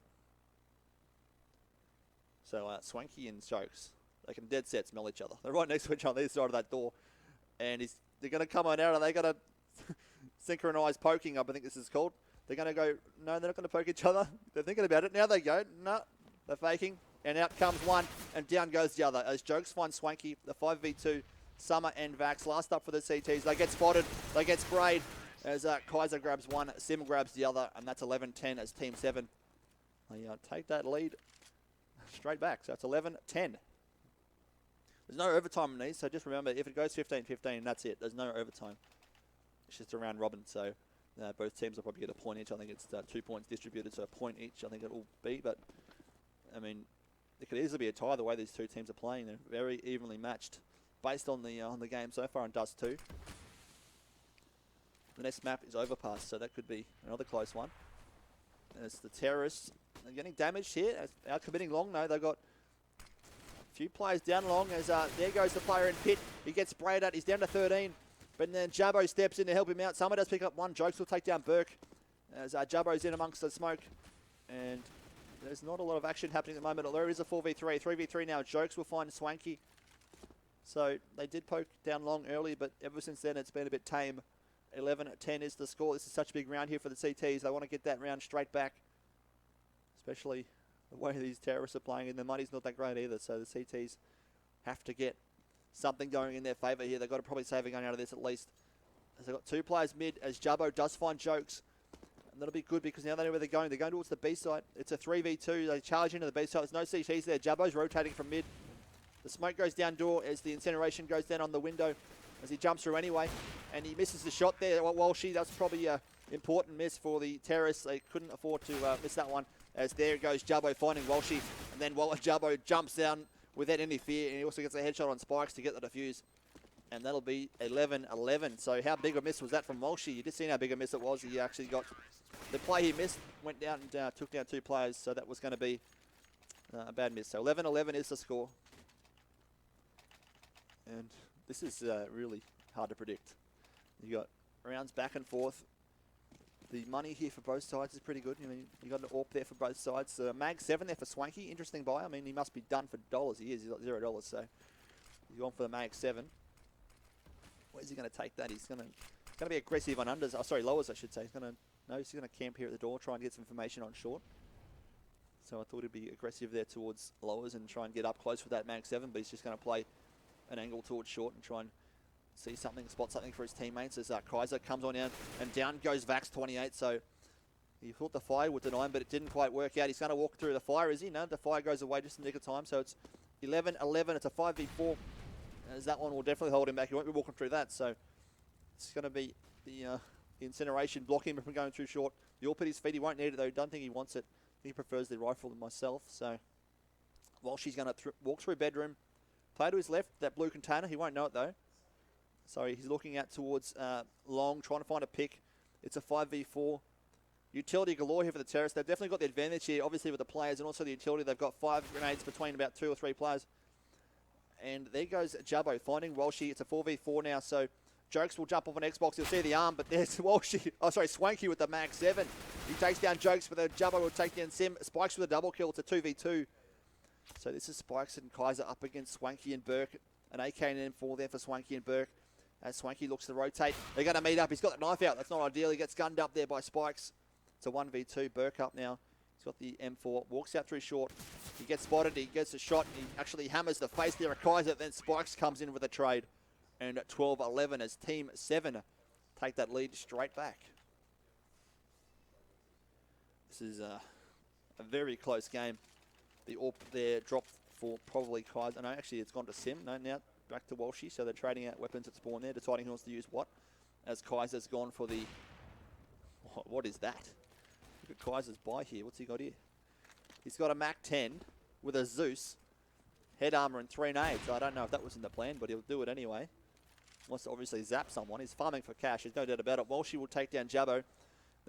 So Swanky and Jokes, they can dead set smell each other. They're right next to each other on the side of that door. And they're going to come on out. Are they going to synchronise poking up, I think this is called. They're going to go, no, they're not going to poke each other. They're thinking about it. Now they go, no, they're faking. And out comes one, and down goes the other. As Jokes find Swanky, the 5v2, Summer and Vax. Last up for the CTs. They get spotted. They get sprayed. As Kaiser grabs one, Sim grabs the other, and that's 11-10 as Team 7. They take that lead straight back. So it's 11-10. There's no overtime in these, so just remember, if it goes 15-15, that's it. There's no overtime. It's just a round robin, so both teams will probably get a point each. I think it's 2 points distributed, so a point each I think it will be. But, I mean, it could easily be a tie the way these two teams are playing. They're very evenly matched based on the game so far, and Dust 2. The next map is Overpass, so that could be another close one. As the Terrorists are getting damaged here, out committing long. No, they've got a few players down long. As there goes the player in pit. He gets sprayed at. He's down to 13. But then Jabbo steps in to help him out. Summer does pick up one. Jokes will take down Burke as Jabbo's in amongst the smoke. And there's not a lot of action happening at the moment. There is a 4v3. 3v3 now. Jokes will find Swanky. So they did poke down long early, but ever since then it's been a bit tame. 11-10 is the score. This is such a big round here for the CTs. They want to get that round straight back, especially the way these Terrorists are playing, and the money's not that great either. So the CTs have to get something going in their favour here. They've got to probably save a gun out of this at least. As they've got two players mid, as Jabbo does find Jokes. And that'll be good because now they know where they're going. They're going towards the B side. It's a 3v2. They charge into the B side. There's no CTs there. Jabbo's rotating from mid. The smoke goes down door as the incineration goes down on the window as he jumps through anyway. And he misses the shot there. That's probably an important miss for the Terrorists. They couldn't afford to miss that one. As there goes Jabbo finding Walshy. And then Jabbo jumps down without any fear. And he also gets a headshot on Spikes to get the defuse. And that'll be 11-11. So how big a miss was that from Walshy? You just seen how big a miss it was. He actually got the play he missed, went down and took down two players. So that was going to be a bad miss. So 11-11 is the score. And this is really hard to predict. You got rounds back and forth. The money here for both sides is pretty good. I mean, you got an AWP there for both sides. Mag 7 there for Swanky. Interesting buy. I mean, he must be done for dollars. He is. He's got $0. So he's gone for the Mag 7. Where's he going to take that? He's going to be aggressive on unders. Oh, sorry, lowers, I should say. He's going to camp here at the door, try and get some information on short. So I thought he'd be aggressive there towards lowers and try and get up close with that Mag 7. But he's just going to play an angle towards short and try and see something, spot something for his teammates as Kaiser comes on down, and down goes Vax 28. So he thought the fire would deny him, but it didn't quite work out. He's going to walk through the fire, is he? No, the fire goes away just in the nick of time. So it's 11-11. It's a 5v4. As that one will definitely hold him back. He won't be walking through that. So it's going to be the incineration blocking him from going through short. The AWP at his feet. He won't need it though. Don't think he wants it. He prefers the rifle than myself. So while she's going to walk through bedroom, play to his left, that blue container. He won't know it though. Sorry, he's looking out towards long, trying to find a pick. It's a 5v4. Utility galore here for the Terrorists. They've definitely got the advantage here, obviously with the players and also the utility. They've got 5 grenades between about 2 or 3 players. And there goes Jabbo finding Walshy. It's a 4v4 now, so Jokes will jump off an Xbox. You'll see the arm, but there's Walshy. Oh, sorry, Swanky with the Mag 7. He takes down Jokes, but the Jabbo will take down Sim. Spikes with a double kill. It's a 2v2. So this is Spikes and Kaiser up against Swanky and Burke. An AK and M4 there for Swanky and Burke. As Swanky looks to rotate, they're going to meet up. He's got the knife out. That's not ideal. He gets gunned up there by Spikes. It's a 1v2. Burke up now. He's got the M4. Walks out through short. He gets spotted. He gets a shot. He actually hammers the face there of Kaiser. Then Spikes comes in with a trade. And at 12-11 as Team 7 take that lead straight back. This is a very close game. The AWP there dropped for probably Kaiser. No, actually it's gone to Sim. No, now back to Walshy. So they're trading out weapons at spawn there, deciding who wants to use what. As Kaiser's gone for the... What is that? Look at Kaiser's buy here. What's he got here? He's got a Mac 10 with a Zeus, head armor and 3 nades. I don't know if that was in the plan, but he'll do it anyway. Wants to obviously zap someone. He's farming for cash. There's no doubt about it. Walshy will take down Jabbo.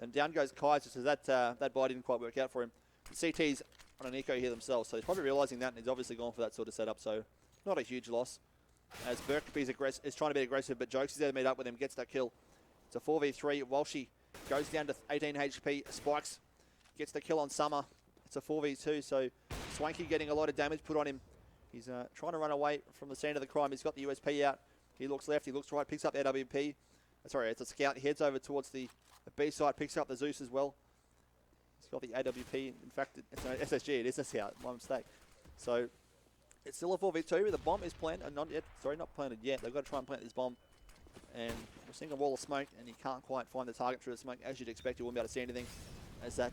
Then down goes Kaiser. So that buy didn't quite work out for him. The CT's on an eco here themselves. So he's probably realizing that, and he's obviously gone for that sort of setup. So not a huge loss. As Burke is trying to be aggressive, but Jokes is there to meet up with him. Gets that kill. It's a 4v3. Walshy goes down to 18 HP. Spikes gets the kill on Summer. It's a 4v2. So Swanky getting a lot of damage put on him. He's trying to run away from the scene of the crime. He's got the USP out. He looks left, he looks right, picks up AWP. Sorry, it's a scout. He heads over towards the B side, picks up the Zeus as well. He's got the AWP. In fact, it's an SSG. It is a scout. My mistake. So it's still a 4v2. The bomb is planted. Not yet. Sorry, not planted yet. They've got to try and plant this bomb. And we're seeing a wall of smoke, and he can't quite find the target through the smoke. As you'd expect, he wouldn't be able to see anything. As that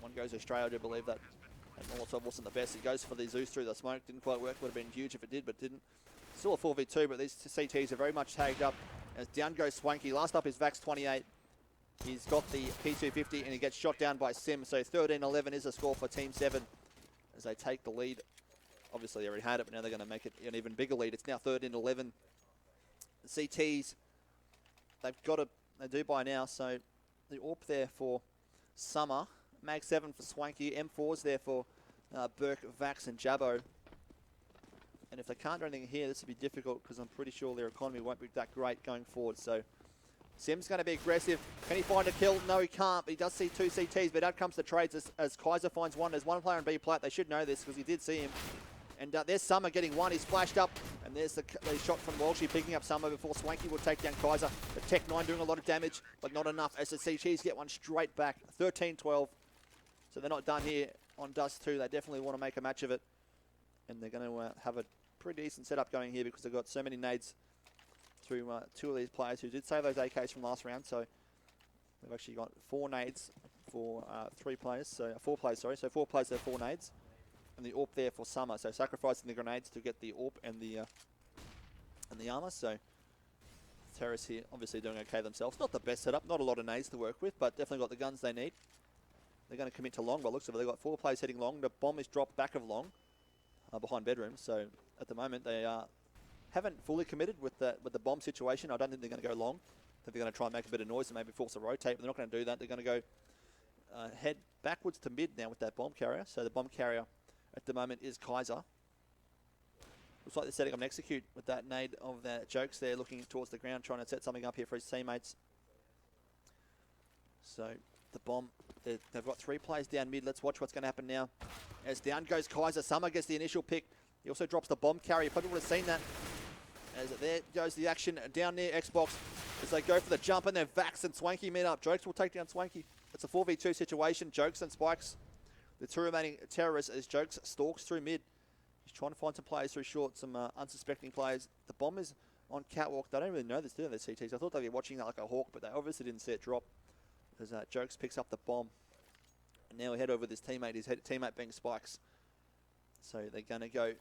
one goes to Australia, I do believe that Molotov wasn't the best. He goes for the Zeus through the smoke. Didn't quite work. Would have been huge if it did, but didn't. Still a 4v2, but these CTs are very much tagged up. As down goes Swanky. Last up is Vax 28. He's got the P250, and he gets shot down by Sim. So 13-11 is a score for Team 7 as they take the lead. Obviously, they already had it, but now they're going to make it an even bigger lead. It's now 13-11. The CTs, they do by now. So the AWP there for Summer. Mag 7 for Swanky. M4's there for Burke, Vax, and Jabbo. And if they can't do anything here, this will be difficult because I'm pretty sure their economy won't be that great going forward. So Sim's going to be aggressive. Can he find a kill? No, he can't. But he does see two CTs, but out comes the trades as Kaiser finds one. There's one player on B plat. They should know this because he did see him. And there's Summer getting one. He's flashed up. And there's the shot from Walshy picking up Summer before Swanky will take down Kaiser. The Tech 9 doing a lot of damage, but not enough as the CTs get one straight back. 13-12. So they're not done here on Dust 2. They definitely want to make a match of it. And they're going to have a pretty decent setup going here because they've got so many nades through two of these players who did save those AKs from last round. So they've actually got 4 nades for 3 players. So 4 players, sorry. So 4 players, there 4 nades. And the AWP there for Summer. So sacrificing the grenades to get the AWP and the armor. So Terrace here obviously doing okay themselves. Not the best setup. Not a lot of nades to work with, but definitely got the guns they need. They're going to commit to long. By looks of it, they've got 4 players heading long. The bomb is dropped back of long behind bedroom. So at the moment, they haven't fully committed with the bomb situation. I don't think they're going to go long. I think they're going to try and make a bit of noise and maybe force a rotate, but they're not going to do that. They're going to go head backwards to mid now with that bomb carrier. So the bomb carrier at the moment is Kaiser. Looks like they're setting up an execute with that nade of the Jokes there, looking towards the ground, trying to set something up here for his teammates. So the bomb, they've got 3 players down mid. Let's watch what's going to happen now. As down goes Kaiser. Summer gets the initial pick. He also drops the bomb carrier. Probably would have seen that. As there goes the action down near Xbox as they go for the jump, and then Vax and Swanky meet up. Jokes will take down Swanky. It's a 4v2 situation. Jokes and Spikes, the 2 remaining terrorists, as Jokes stalks through mid. He's trying to find some players through short, some unsuspecting players. The bomb is on catwalk. They don't really know this, do they, the CTs? I thought they'd be watching that like a hawk, but they obviously didn't see it drop. As Jokes picks up the bomb. And now we head over with his teammate teammate being Spikes. So they're going to go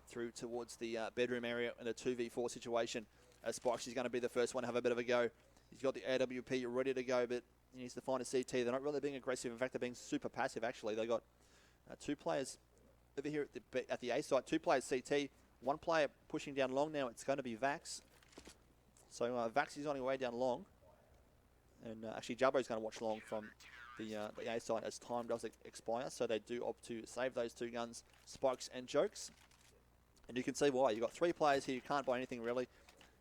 through towards the bedroom area in a 2v4 situation. As Spikes is going to be the first one to have a bit of a go. He's got the AWP ready to go, but he needs to find a CT. They're not really being aggressive. In fact, they're being super passive, actually. They've got 2 players over here at the A site. 2 players CT. 1 player pushing down long now. It's going to be Vax. So Vax is on his way down long. And actually, Jabbo's going to watch long from the A site as time does expire. So they do opt to save those 2 guns, Spikes and Jokes. And you can see why. You've got 3 players here. You can't buy anything, really.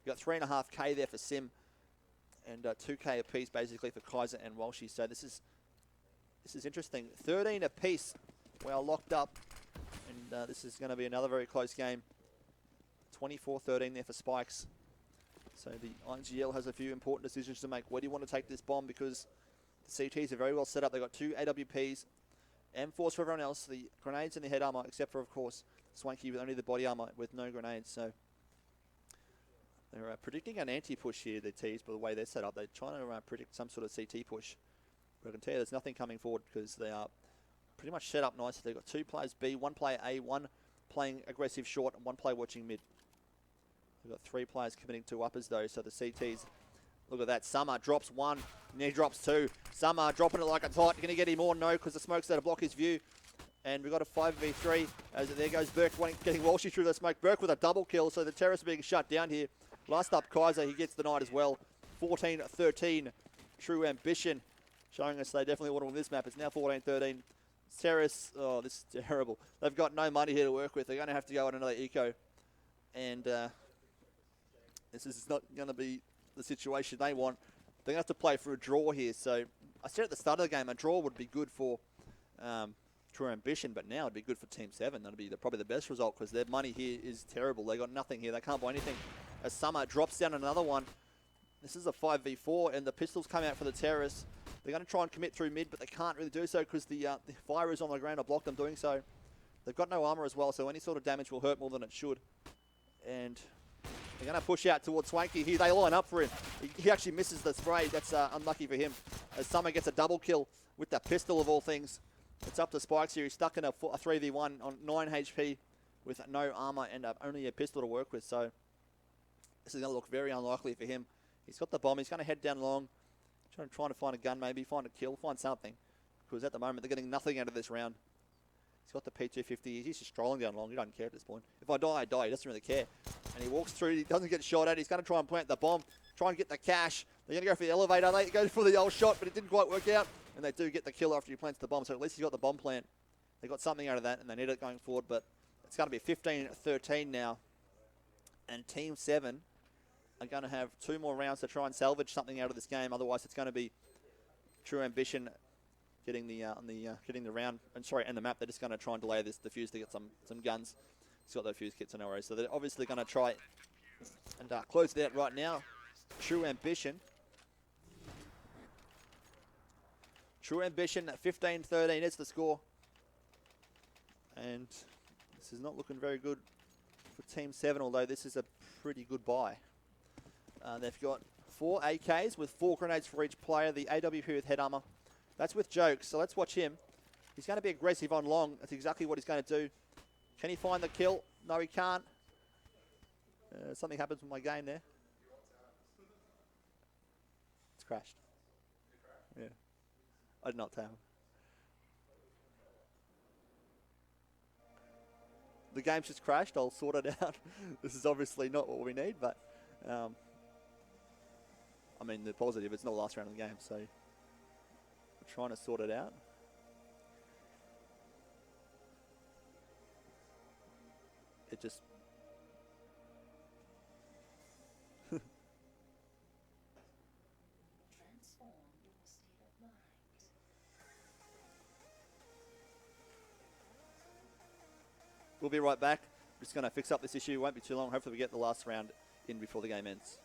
You've got 3.5k there for Sim. And 2k apiece, basically, for Kaiser and Walshy. So this is interesting. 13 apiece. We are locked up. And this is going to be another very close game. 24-13 there for Spikes. So the IGL has a few important decisions to make. Where do you want to take this bomb? Because the CTs are very well set up. They've got 2 AWPs. M4s for everyone else. The grenades and the head armor, except for, of course, Swanky with only the body armor with no grenades. So they're predicting an anti-push here, the Ts, by the way they're set up. They're trying to predict some sort of CT push. But I can tell you there's nothing coming forward because they are pretty much set up nicely. They've got 2 players B, 1 player A, 1 playing aggressive short, and 1 player watching mid. We've got 3 players committing to uppers though, so the CTs, look at that. Summer drops 1, and he drops 2. Summer dropping it like it's hot. Going to get him more? No, because the smoke's there to block his view. And we've got a 5v3, as there goes Burke getting Walshy through the smoke. Burke with a double kill, so the terrorists are being shut down here. Last up, Kaiser, he gets the night as well. 14-13, True Ambition, showing us they definitely want to win this map. It's now 14-13. Terrorists, oh, this is terrible. They've got no money here to work with. They're going to have to go on another eco. And this is not going to be the situation they want. They're going to have to play for a draw here. So I said at the start of the game, a draw would be good for True Ambition, but now it'd be good for Team 7. That'd be probably the best result because their money here is terrible. They got nothing here. They can't buy anything. As Summer drops down another one. This is a 5v4, and the pistols come out for the terrorists. They're going to try and commit through mid, but they can't really do so because the fire is on the ground to block them doing so. They've got no armor as well, so any sort of damage will hurt more than it should. And they're going to push out towards Swanky here. They line up for him. He actually misses the spray. That's unlucky for him. As Summer gets a double kill with that pistol of all things. It's up to Spikes here. He's stuck in a 3v1 on 9 HP with no armor and only a pistol to work with. So this is going to look very unlikely for him. He's got the bomb. He's going to head down long. Trying to find a gun maybe, find a kill, find something. Because at the moment, they're getting nothing out of this round. He's got the P250. He's just strolling down long. He doesn't care at this point. If I die, I die. He doesn't really care. And he walks through. He doesn't get shot at. He's going to try and plant the bomb. Try and get the cash. They're going to go for the elevator. They go for the old shot, but it didn't quite work out. And they do get the kill after he plants the bomb. So at least he's got the bomb plant. They got something out of that, and they need it going forward. But it's going to be 15-13 now. And Team 7 are going to have 2 more rounds to try and salvage something out of this game. Otherwise, it's going to be True Ambition getting the round and the map. They're just going to try and delay this defuse to get some guns. He's got those fuse kits, no worries. So they're obviously going to try and close it out right now. True Ambition. True Ambition at 15-13 is the score. And this is not looking very good for Team 7, although this is a pretty good buy. They've got 4 AKs with 4 grenades for each player. The AWP with head armor. That's with Jokes, so let's watch him. He's going to be aggressive on long. That's exactly what he's going to do. Can he find the kill? No, he can't. Something happens with my game there. It's crashed. Yeah. I did not tell. The game's just crashed. I'll sort it out. This is obviously not what we need, but I mean, the positive, it's not the last round of the game, so we're trying to sort it out. It just... We'll be right back. We're just going to fix up this issue. It won't be too long. Hopefully we get the last round in before the game ends.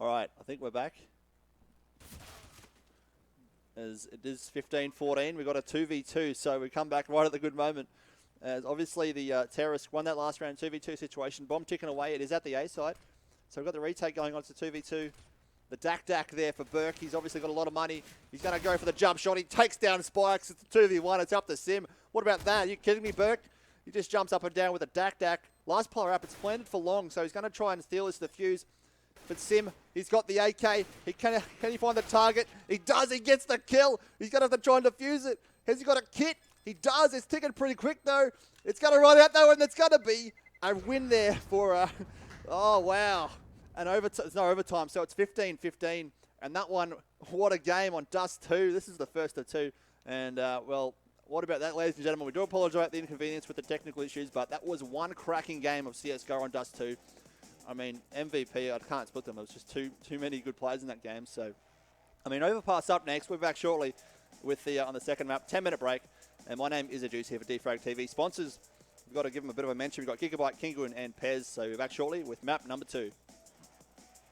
All right, I think we're back. As it is 15-14, we've got a 2v2, so we come back right at the good moment. As obviously the terrorists won that last round 2v2 situation. Bomb ticking away, it is at the A side. So we've got the retake going on to 2v2. The Dak there for Burke. He's obviously got a lot of money. He's going to go for the jump shot. He takes down Spikes. It's a 2v1. It's up to Sim. What about that? Are you kidding me, Burke? He just jumps up and down with a Dak. Last player up. It's planted for long, so he's going to try and steal this defuse. But Sim, he's got the AK. Can he find the target? He does. He gets the kill. He's going to have to try and defuse it. Has he got a kit? He does. It's ticking pretty quick, though. It's going to run out, though, and it's going to be a win there for, oh, wow. And it's no overtime, so it's 15-15. And that one, what a game on Dust 2. This is the first of 2. And, well, what about that, ladies and gentlemen? We do apologise about the inconvenience with the technical issues, but that was one cracking game of CSGO on Dust 2. I mean, MVP, I can't split them. It was just too many good players in that game. So, I mean, Overpass up next. We're back shortly with the on the second map. 10-minute break. And my name is Ajuice here for Defrag TV. Sponsors, we've got to give them a bit of a mention. We've got Gigabyte, Kingu, and Pez. So we're back shortly with map number 2.